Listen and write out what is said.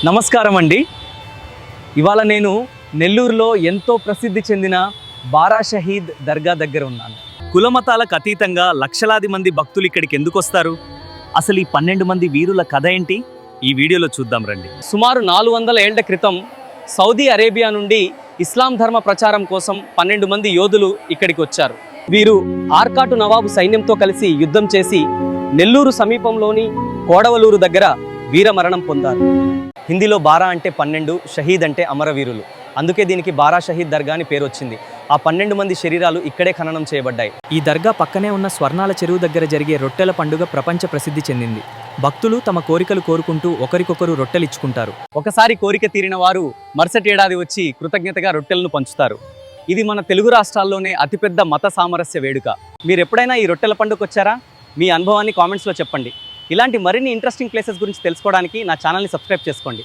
నమస్కారం అండి. ఇవాళ నేను నెల్లూరులో ఎంతో ప్రసిద్ధి చెందిన బారా షహీద్ దర్గా దగ్గర ఉన్నాను. కులమతాలకు అతీతంగా లక్షలాది మంది భక్తులు ఇక్కడికి ఎందుకు వస్తారు? అసలు ఈ 12 మంది వీరుల కథ ఏంటి? ఈ వీడియోలో చూద్దాం రండి. సుమారు 400 ఏళ్ల క్రితం సౌదీ అరేబియా నుండి ఇస్లాం ధర్మ ప్రచారం కోసం 12 మంది యోధులు ఇక్కడికి వచ్చారు. వీరు ఆర్కాటు నవాబు సైన్యంతో కలిసి యుద్ధం చేసి నెల్లూరు సమీపంలోని కోడవలూరు దగ్గర వీరమరణం పొందారు. హిందీలో బారా అంటే 12, షహీద్ అంటే అమరవీరులు. అందుకే దీనికి బారా షహీద్ దర్గా అని పేరు వచ్చింది. ఆ 12 మంది శరీరాలు ఇక్కడే ఖననం చేయబడ్డాయి. ఈ దర్గా పక్కనే ఉన్న స్వర్ణాల చెరువు దగ్గర జరిగే రొట్టెల పండుగ ప్రపంచ ప్రసిద్ధి చెందింది. భక్తులు తమ కోరికలు కోరుకుంటూ ఒకరికొకరు రొట్టెలు ఇచ్చుకుంటారు. ఒకసారి కోరిక తీరిన వారు మరుసటి ఏడాది వచ్చి కృతజ్ఞతగా రొట్టెలను పంచుతారు. ఇది మన తెలుగు రాష్ట్రాల్లోనే అతిపెద్ద మత సామరస్య వేడుక. మీరు ఎప్పుడైనా ఈ రొట్టెల పండుగ వచ్చారా? మీ అనుభవాన్ని కామెంట్స్లో చెప్పండి. ఇలాంటి మరిన్ని ఇంట్రెస్టింగ్ ప్లేసెస్ గురించి తెలుసుకోవడానికి నా ఛానల్ని సబ్స్క్రైబ్ చేసుకోండి.